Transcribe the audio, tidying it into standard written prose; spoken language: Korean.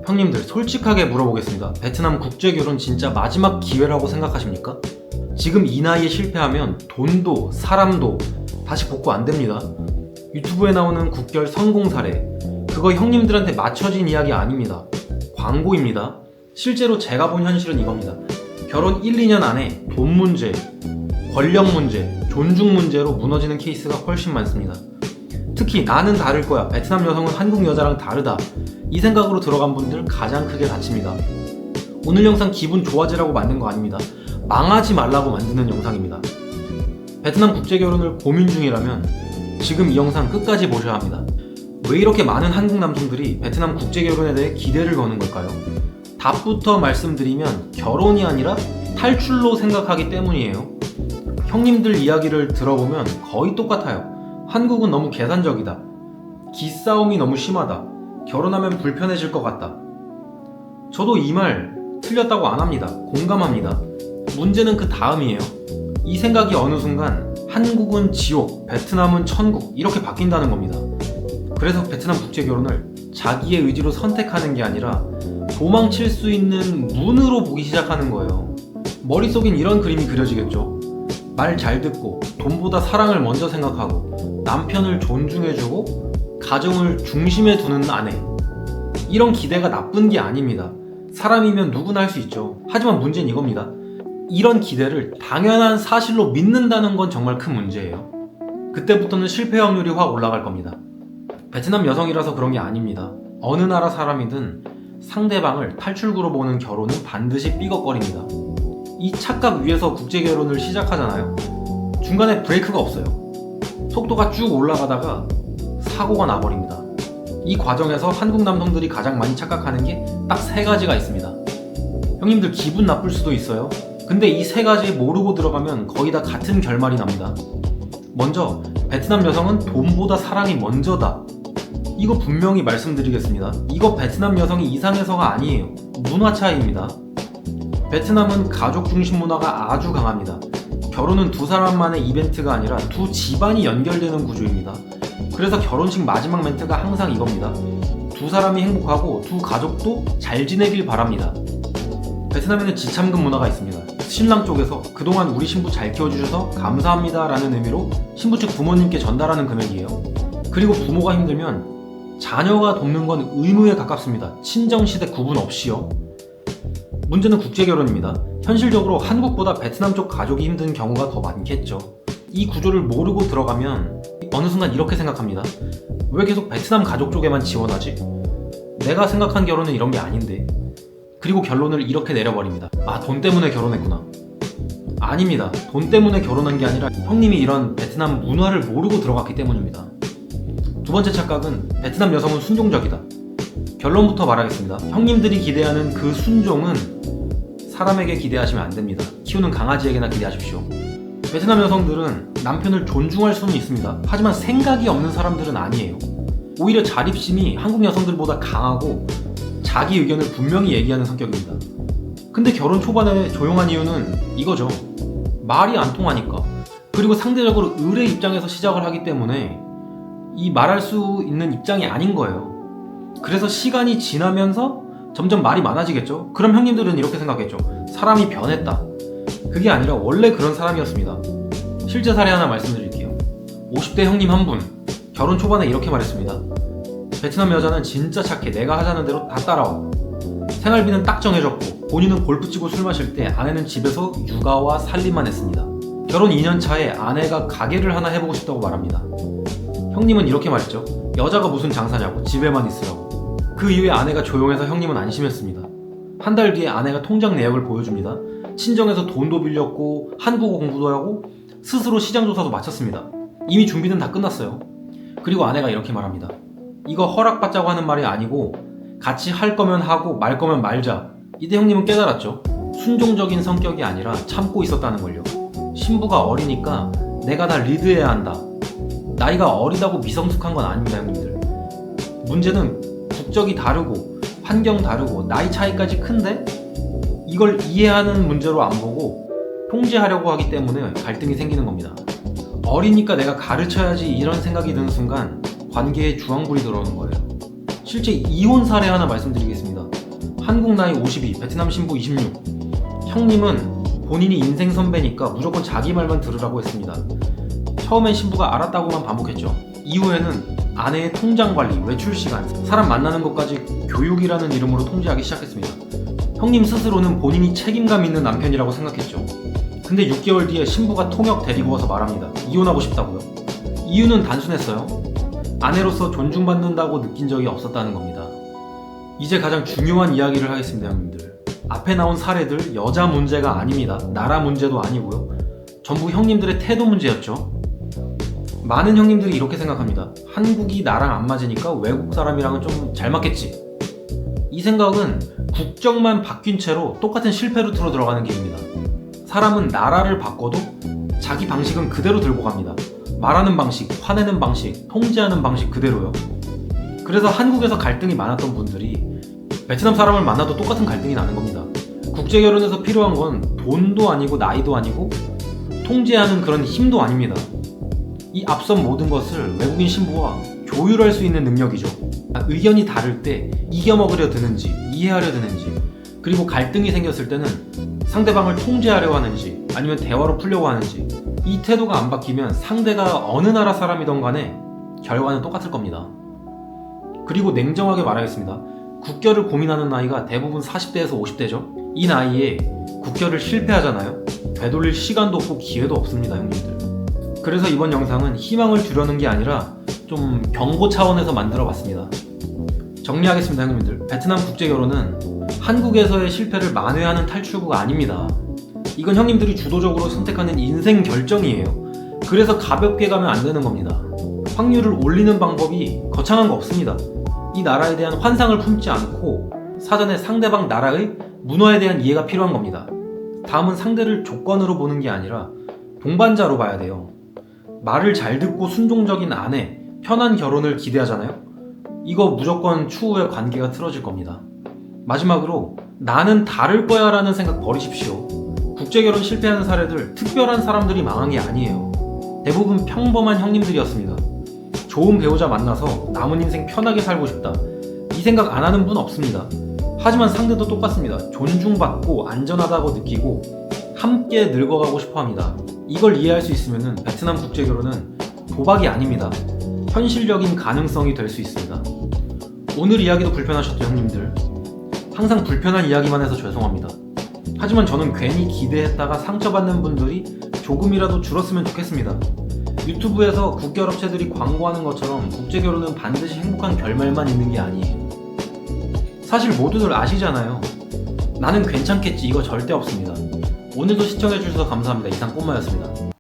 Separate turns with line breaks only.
형님들 솔직하게 물어보겠습니다. 베트남 국제결혼 진짜 마지막 기회라고 생각하십니까? 지금 이 나이에 실패하면 돈도 사람도 다시 복구 안 됩니다. 유튜브에 나오는 국결 성공 사례, 그거 형님들한테 맞춰진 이야기 아닙니다. 광고입니다. 실제로 제가 본 현실은 이겁니다. 결혼 1, 2년 안에 돈 문제, 권력 문제, 존중 문제로 무너지는 케이스가 훨씬 많습니다. 특히 나는 다를 거야, 베트남 여성은 한국 여자랑 다르다, 이 생각으로 들어간 분들 가장 크게 다칩니다. 오늘 영상 기분 좋아지라고 만든 거 아닙니다. 망하지 말라고 만드는 영상입니다. 베트남 국제결혼을 고민 중이라면 지금 이 영상 끝까지 보셔야 합니다. 왜 이렇게 많은 한국 남성들이 베트남 국제결혼에 대해 기대를 거는 걸까요? 답부터 말씀드리면 결혼이 아니라 탈출로 생각하기 때문이에요. 형님들 이야기를 들어보면 거의 똑같아요. 한국은 너무 계산적이다. 기싸움이 너무 심하다. 결혼하면 불편해질 것 같다. 저도 이 말 틀렸다고 안 합니다. 공감합니다. 문제는 그 다음이에요. 이 생각이 어느 순간 한국은 지옥, 베트남은 천국 이렇게 바뀐다는 겁니다. 그래서 베트남 국제결혼을 자기의 의지로 선택하는 게 아니라 도망칠 수 있는 문으로 보기 시작하는 거예요. 머릿속엔 이런 그림이 그려지겠죠. 말 잘 듣고 돈보다 사랑을 먼저 생각하고 남편을 존중해주고 가정을 중심에 두는 아내, 이런 기대가 나쁜 게 아닙니다. 사람이면 누구나 할 수 있죠. 하지만 문제는 이겁니다. 이런 기대를 당연한 사실로 믿는다는 건 정말 큰 문제예요. 그때부터는 실패 확률이 확 올라갈 겁니다. 베트남 여성이라서 그런 게 아닙니다. 어느 나라 사람이든 상대방을 탈출구로 보는 결혼은 반드시 삐걱거립니다. 이 착각 위에서 국제결혼을 시작하잖아요. 중간에 브레이크가 없어요. 속도가 쭉 올라가다가 사고가 나버립니다. 이 과정에서 한국 남성들이 가장 많이 착각하는 게 딱 3가지가 있습니다. 형님들 기분 나쁠 수도 있어요. 근데 이 3가지 모르고 들어가면 거의 다 같은 결말이 납니다. 먼저, 베트남 여성은 돈보다 사랑이 먼저다. 이거 분명히 말씀드리겠습니다. 이거 베트남 여성이 이상해서가 아니에요. 문화 차이입니다. 베트남은 가족 중심 문화가 아주 강합니다. 결혼은 두 사람만의 이벤트가 아니라 두 집안이 연결되는 구조입니다. 그래서 결혼식 마지막 멘트가 항상 이겁니다. 두 사람이 행복하고 두 가족도 잘 지내길 바랍니다. 베트남에는 지참금 문화가 있습니다. 신랑 쪽에서 그동안 우리 신부 잘 키워주셔서 감사합니다 라는 의미로 신부 측 부모님께 전달하는 금액이에요. 그리고 부모가 힘들면 자녀가 돕는 건 의무에 가깝습니다. 친정시댁 구분 없이요. 문제는 국제결혼입니다. 현실적으로 한국보다 베트남 쪽 가족이 힘든 경우가 더 많겠죠. 이 구조를 모르고 들어가면 어느 순간 이렇게 생각합니다. 왜 계속 베트남 가족 쪽에만 지원하지? 내가 생각한 결혼은 이런 게 아닌데. 그리고 결론을 이렇게 내려버립니다. 아, 돈 때문에 결혼했구나. 아닙니다. 돈 때문에 결혼한 게 아니라 형님이 이런 베트남 문화를 모르고 들어갔기 때문입니다. 두 번째 착각은 베트남 여성은 순종적이다. 결론부터 말하겠습니다. 형님들이 기대하는 그 순종은 사람에게 기대하시면 안 됩니다. 키우는 강아지에게나 기대하십시오. 베트남 여성들은 남편을 존중할 수는 있습니다. 하지만 생각이 없는 사람들은 아니에요. 오히려 자립심이 한국 여성들보다 강하고 자기 의견을 분명히 얘기하는 성격입니다. 근데 결혼 초반에 조용한 이유는 이거죠. 말이 안 통하니까. 그리고 상대적으로 을의 입장에서 시작을 하기 때문에 이 말할 수 있는 입장이 아닌 거예요. 그래서 시간이 지나면서 점점 말이 많아지겠죠. 그럼 형님들은 이렇게 생각했죠. 사람이 변했다. 그게 아니라 원래 그런 사람이었습니다. 실제 사례 하나 말씀드릴게요. 50대 형님 한 분, 결혼 초반에 이렇게 말했습니다. 베트남 여자는 진짜 착해. 내가 하자는 대로 다 따라와. 생활비는 딱 정해졌고 본인은 골프 치고 술 마실 때 아내는 집에서 육아와 살림만 했습니다. 결혼 2년 차에 아내가 가게를 하나 해보고 싶다고 말합니다. 형님은 이렇게 말했죠. 여자가 무슨 장사냐고, 집에만 있으라고. 그 이후에 아내가 조용해서 형님은 안심했습니다. 한 달 뒤에 아내가 통장 내역을 보여줍니다. 친정에서 돈도 빌렸고 한국어 공부도 하고 스스로 시장조사도 마쳤습니다. 이미 준비는 다 끝났어요. 그리고 아내가 이렇게 말합니다. 이거 허락받자고 하는 말이 아니고 같이 할 거면 하고 말 거면 말자. 이때 형님은 깨달았죠. 순종적인 성격이 아니라 참고 있었다는 걸요. 신부가 어리니까 내가 다 리드해야 한다. 나이가 어리다고 미성숙한 건 아닙니다, 형님들. 문제는 국적이 다르고 환경 다르고 나이 차이까지 큰데 이걸 이해하는 문제로 안 보고 통제하려고 하기 때문에 갈등이 생기는 겁니다. 어리니까 내가 가르쳐야지 이런 생각이 드는 순간 관계에 주황불이 들어오는 거예요. 실제 이혼 사례 하나 말씀드리겠습니다. 한국 나이 52, 베트남 신부 26. 형님은 본인이 인생 선배니까 무조건 자기 말만 들으라고 했습니다. 처음엔 신부가 알았다고만 반복했죠. 이후에는 아내의 통장 관리, 외출 시간, 사람 만나는 것까지 교육이라는 이름으로 통제하기 시작했습니다. 형님 스스로는 본인이 책임감 있는 남편이라고 생각했죠. 근데 6개월 뒤에 신부가 통역 데리고 와서 말합니다. 이혼하고 싶다고요. 이유는 단순했어요. 아내로서 존중받는다고 느낀 적이 없었다는 겁니다. 이제 가장 중요한 이야기를 하겠습니다, 형님들. 앞에 나온 사례들 여자 문제가 아닙니다. 나라 문제도 아니고요. 전부 형님들의 태도 문제였죠. 많은 형님들이 이렇게 생각합니다. 한국이 나랑 안 맞으니까 외국 사람이랑은 좀 잘 맞겠지. 이 생각은 국적만 바뀐 채로 똑같은 실패 루트로 들어가는 길입니다. 사람은 나라를 바꿔도 자기 방식은 그대로 들고 갑니다. 말하는 방식, 화내는 방식, 통제하는 방식 그대로요. 그래서 한국에서 갈등이 많았던 분들이 베트남 사람을 만나도 똑같은 갈등이 나는 겁니다. 국제결혼에서 필요한 건 돈도 아니고 나이도 아니고 통제하는 그런 힘도 아닙니다. 이 앞선 모든 것을 외국인 신부와 조율할 수 있는 능력이죠. 의견이 다를 때 이겨먹으려 드는지 이해하려 드는지, 그리고 갈등이 생겼을 때는 상대방을 통제하려 하는지 아니면 대화로 풀려고 하는지, 이 태도가 안 바뀌면 상대가 어느 나라 사람이든 간에 결과는 똑같을 겁니다. 그리고 냉정하게 말하겠습니다. 국결을 고민하는 나이가 대부분 40대에서 50대죠. 이 나이에 국결을 실패하잖아요. 되돌릴 시간도 없고 기회도 없습니다, 형님들. 그래서 이번 영상은 희망을 주려는 게 아니라 좀 경고 차원에서 만들어 봤습니다. 정리하겠습니다, 형님들. 베트남 국제결혼은 한국에서의 실패를 만회하는 탈출구가 아닙니다. 이건 형님들이 주도적으로 선택하는 인생 결정이에요. 그래서 가볍게 가면 안 되는 겁니다. 확률을 올리는 방법이 거창한 거 없습니다. 이 나라에 대한 환상을 품지 않고 사전에 상대방 나라의 문화에 대한 이해가 필요한 겁니다. 다음은 상대를 조건으로 보는 게 아니라 동반자로 봐야 돼요. 말을 잘 듣고 순종적인 아내, 편한 결혼을 기대하잖아요? 이거 무조건 추후에 관계가 틀어질 겁니다. 마지막으로 나는 다를 거야 라는 생각 버리십시오. 국제결혼 실패하는 사례들 특별한 사람들이 망한 게 아니에요. 대부분 평범한 형님들이었습니다. 좋은 배우자 만나서 남은 인생 편하게 살고 싶다, 이 생각 안 하는 분 없습니다. 하지만 상대도 똑같습니다. 존중받고 안전하다고 느끼고 함께 늙어가고 싶어합니다. 이걸 이해할 수 있으면 베트남 국제결혼은 도박이 아닙니다. 현실적인 가능성이 될 수 있습니다. 오늘 이야기도 불편하셨죠, 형님들? 항상 불편한 이야기만 해서 죄송합니다. 하지만 저는 괜히 기대했다가 상처받는 분들이 조금이라도 줄었으면 좋겠습니다. 유튜브에서 국결업체들이 광고하는 것처럼 국제결혼은 반드시 행복한 결말만 있는 게 아니에요. 사실 모두들 아시잖아요. 나는 괜찮겠지, 이거 절대 없습니다. 오늘도 시청해주셔서 감사합니다. 이상 꼬마였습니다.